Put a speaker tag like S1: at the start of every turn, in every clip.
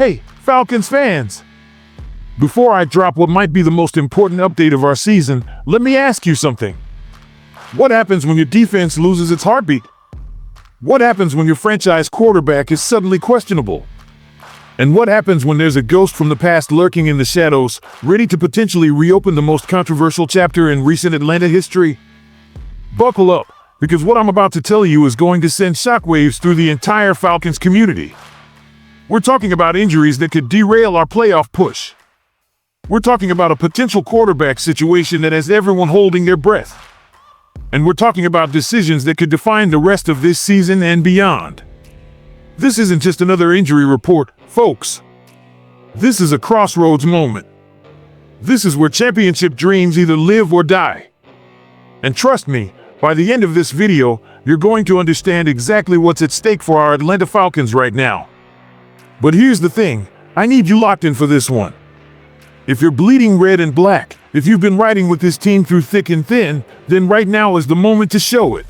S1: Hey, Falcons fans! Before I drop what might be the most important update of our season, let me ask you something. What happens when your defense loses its heartbeat? What happens when your franchise quarterback is suddenly questionable? And what happens when there's a ghost from the past lurking in the shadows, ready to potentially reopen the most controversial chapter in recent Atlanta history? Buckle up, because what I'm about to tell you is going to send shockwaves through the entire Falcons community. We're talking about injuries that could derail our playoff push. We're talking about a potential quarterback situation that has everyone holding their breath. And we're talking about decisions that could define the rest of this season and beyond. This isn't just another injury report, folks. This is a crossroads moment. This is where championship dreams either live or die. And trust me, by the end of this video, you're going to understand exactly what's at stake for our Atlanta Falcons right now. But here's the thing, I need you locked in for this one. If you're bleeding red and black, if you've been riding with this team through thick and thin, then right now is the moment to show it.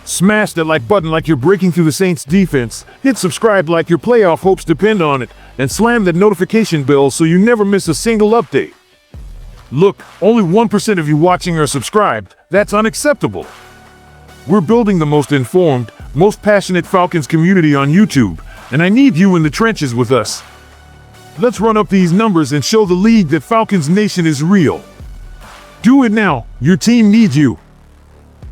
S1: Smash that like button like you're breaking through the Saints defense, hit subscribe like your playoff hopes depend on it, and slam that notification bell so you never miss a single update. Look, only 1% of you watching are subscribed. That's unacceptable. We're building the most informed, most passionate Falcons community on YouTube, and I need you in the trenches with us. Let's run up these numbers and show the league that Falcons Nation is real. Do it now, your team needs you.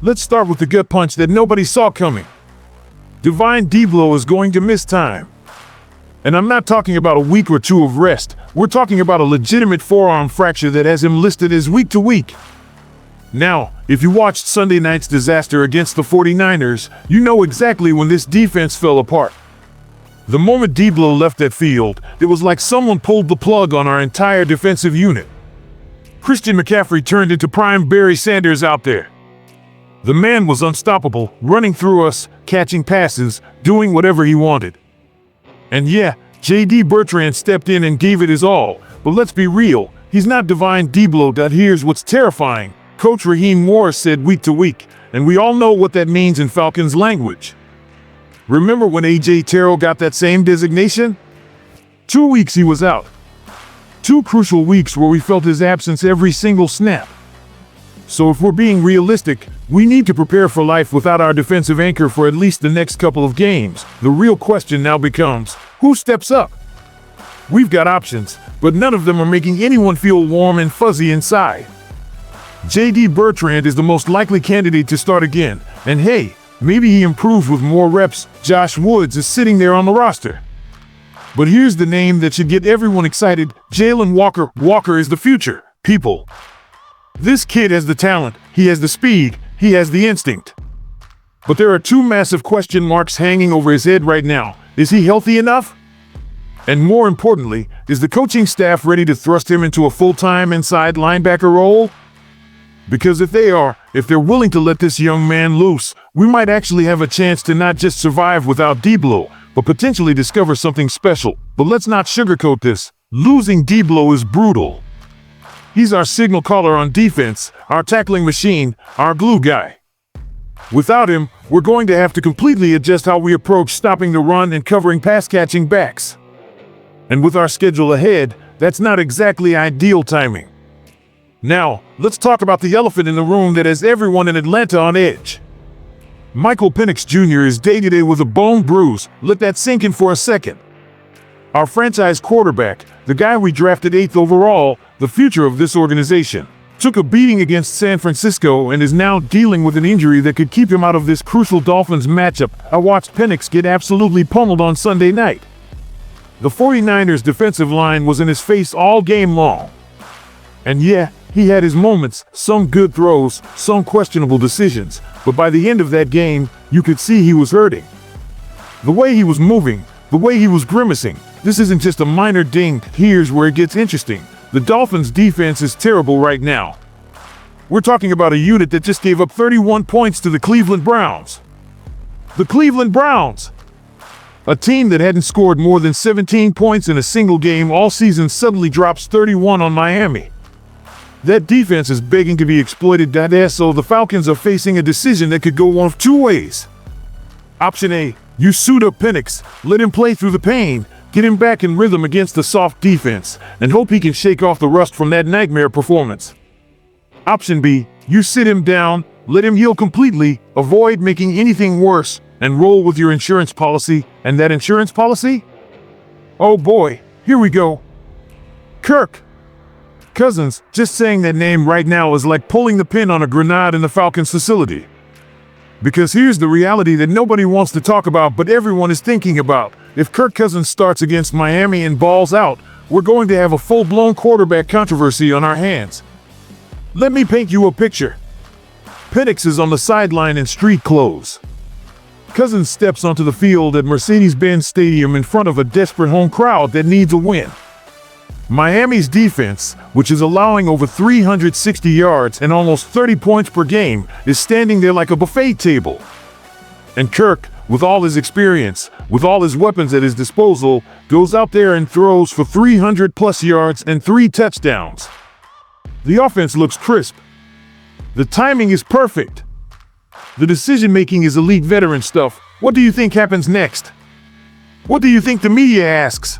S1: Let's start with the gut punch that nobody saw coming. Divine Deablo is going to miss time. And I'm not talking about a week or two of rest. We're talking about a legitimate forearm fracture that has him listed as week to week. Now, if you watched Sunday night's disaster against the 49ers, you know exactly when this defense fell apart. The moment Deablo left that field, it was like someone pulled the plug on our entire defensive unit. Christian McCaffrey turned into prime Barry Sanders out there. The man was unstoppable, running through us, catching passes, doing whatever he wanted. And yeah, J.D. Bertrand stepped in and gave it his all, but let's be real, he's not Divine Deablo. Here's what's terrifying. Coach Raheem Morris said week to week, and we all know what that means in Falcons language. Remember when A.J. Terrell got that same designation? 2 weeks he was out. 2 crucial weeks where we felt his absence every single snap. So if we're being realistic, we need to prepare for life without our defensive anchor for at least the next couple of games. The real question now becomes, who steps up? We've got options, but none of them are making anyone feel warm and fuzzy inside. J.D. Bertrand is the most likely candidate to start again, and hey, maybe he improves with more reps. Josh Woods is sitting there on the roster. But here's the name that should get everyone excited, Jalen Walker. Walker is the future, people. This kid has the talent, he has the speed, he has the instinct. But there are 2 massive question marks hanging over his head right now. Is he healthy enough? And more importantly, is the coaching staff ready to thrust him into a full-time inside linebacker role? Because if they're willing to let this young man loose, we might actually have a chance to not just survive without Deablo, but potentially discover something special. But let's not sugarcoat this. Losing Deablo is brutal. He's our signal caller on defense, our tackling machine, our glue guy. Without him, we're going to have to completely adjust how we approach stopping the run and covering pass-catching backs. And with our schedule ahead, that's not exactly ideal timing. Now, let's talk about the elephant in the room that has everyone in Atlanta on edge. Michael Penix Jr. is day-to-day with a bone bruise. Let that sink in for a second. Our franchise quarterback, the guy we drafted 8th overall, the future of this organization, took a beating against San Francisco and is now dealing with an injury that could keep him out of this crucial Dolphins matchup. I watched Penix get absolutely pummeled on Sunday night. The 49ers defensive line was in his face all game long. And yeah, he had his moments, some good throws, some questionable decisions, but by the end of that game, you could see he was hurting. The way he was moving, the way he was grimacing, this isn't just a minor ding. Here's where it gets interesting. The Dolphins' defense is terrible right now. We're talking about a unit that just gave up 31 points to the Cleveland Browns. The Cleveland Browns! A team that hadn't scored more than 17 points in a single game all season suddenly drops 31 on Miami. That defense is begging to be exploited. So the Falcons are facing a decision that could go one of 2 ways. Option A, you suit up Penix, let him play through the pain, Get him back in rhythm against the soft defense and hope he can shake off the rust from that nightmare performance. Option B, you sit him down, let him heal completely, avoid making anything worse, and roll with your insurance policy. And that insurance policy? Oh boy, here we go. Kirk Cousins. Just saying that name right now is like pulling the pin on a grenade in the Falcons facility. Because here's the reality that nobody wants to talk about, but everyone is thinking about. If Kirk Cousins starts against Miami and balls out, we're going to have a full-blown quarterback controversy on our hands. Let me paint you a picture. Penix is on the sideline in street clothes. Cousins steps onto the field at Mercedes-Benz Stadium in front of a desperate home crowd that needs a win. Miami's defense, which is allowing over 360 yards and almost 30 points per game, is standing there like a buffet table. And Kirk, with all his experience, with all his weapons at his disposal, goes out there and throws for 300+ yards and 3 touchdowns. The offense looks crisp. The timing is perfect. The decision-making is elite veteran stuff. What do you think happens next? What do you think the media asks?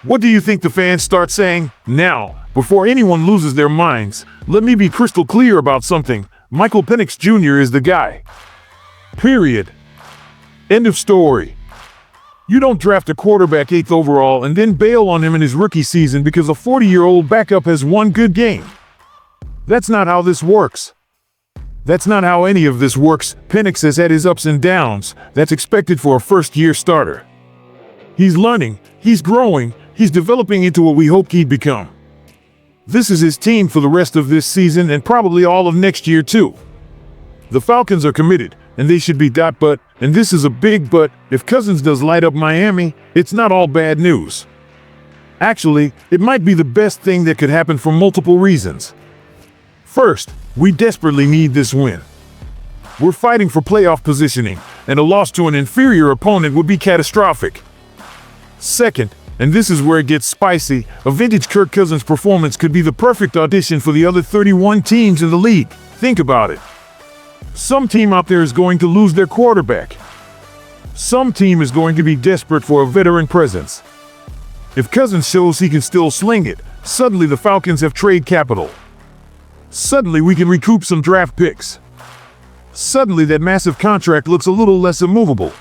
S1: What do you think the fans start saying? Now, before anyone loses their minds, let me be crystal clear about something. Michael Penix Jr. is the guy. Period. End of story. You don't draft a quarterback 8th overall and then bail on him in his rookie season because a 40-year-old backup has one good game. That's not how this works. That's not how any of this works. Penix has had his ups and downs. That's expected for a first-year starter. He's learning, he's growing, he's developing into what we hoped he'd become. This is his team for the rest of this season and probably all of next year too. The Falcons are committed, and they should be. But, and this is a big but, if Cousins does light up Miami, it's not all bad news. Actually, it might be the best thing that could happen for multiple reasons. First, we desperately need this win. We're fighting for playoff positioning, and a loss to an inferior opponent would be catastrophic. Second, and this is where it gets spicy, a vintage Kirk Cousins performance could be the perfect audition for the other 31 teams in the league. Think about it. Some team out there is going to lose their quarterback. Some team is going to be desperate for a veteran presence. If Cousins shows he can still sling it, suddenly the Falcons have trade capital. Suddenly we can recoup some draft picks. Suddenly that massive contract looks a little less immovable.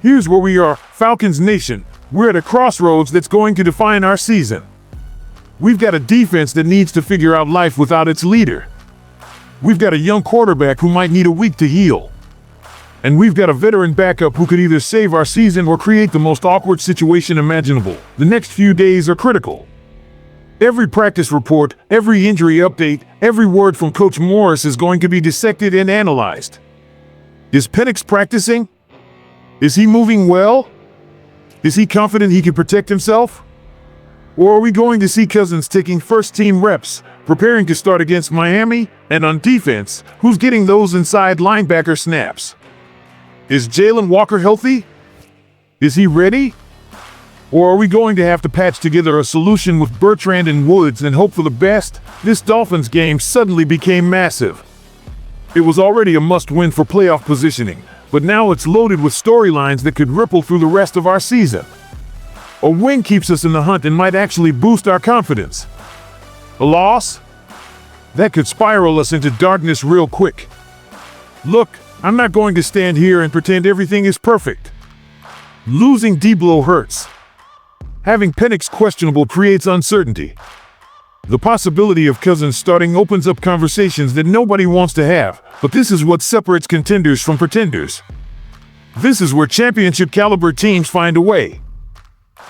S1: Here's where we are, Falcons Nation. We're at a crossroads that's going to define our season. We've got a defense that needs to figure out life without its leader. We've got a young quarterback who might need a week to heal. And we've got a veteran backup who could either save our season or create the most awkward situation imaginable. The next few days are critical. Every practice report, every injury update, every word from Coach Morris is going to be dissected and analyzed. Is Penix practicing? Is he moving well? Is he confident he can protect himself? Or are we going to see Cousins taking first-team reps, preparing to start against Miami, and on defense, who's getting those inside linebacker snaps? Is Jalen Walker healthy? Is he ready? Or are we going to have to patch together a solution with Bertrand and Woods and hope for the best? This Dolphins game suddenly became massive. It was already a must-win for playoff positioning, but now it's loaded with storylines that could ripple through the rest of our season. A win keeps us in the hunt and might actually boost our confidence. A loss? That could spiral us into darkness real quick. Look, I'm not going to stand here and pretend everything is perfect. Losing Debo hurts. Having Penix questionable creates uncertainty. The possibility of Cousins starting opens up conversations that nobody wants to have, but this is what separates contenders from pretenders. This is where championship-caliber teams find a way.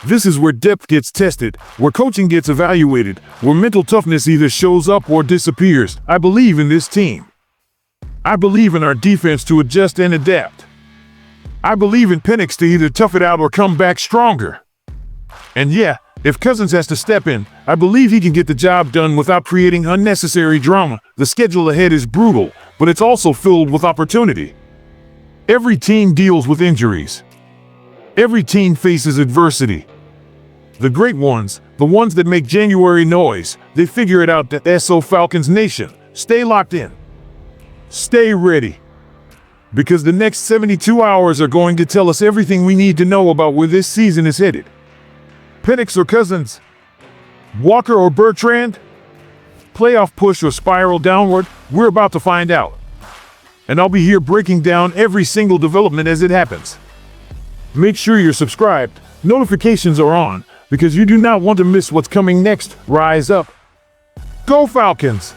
S1: This is where depth gets tested, where coaching gets evaluated, where mental toughness either shows up or disappears. I believe in this team. I believe in our defense to adjust and adapt. I believe in Penix to either tough it out or come back stronger. And yeah, if Cousins has to step in, I believe he can get the job done without creating unnecessary drama. The schedule ahead is brutal, but it's also filled with opportunity. Every team deals with injuries. Every team faces adversity. The great ones, the ones that make January noise, they figure it out. That SO Falcons Nation, stay locked in. Stay ready. Because the next 72 hours are going to tell us everything we need to know about where this season is headed. Penix or Cousins? Walker or Bertrand? Playoff push or spiral downward? We're about to find out. And I'll be here breaking down every single development as it happens. Make sure you're subscribed, notifications are on, because you do not want to miss what's coming next. Rise up. Go Falcons!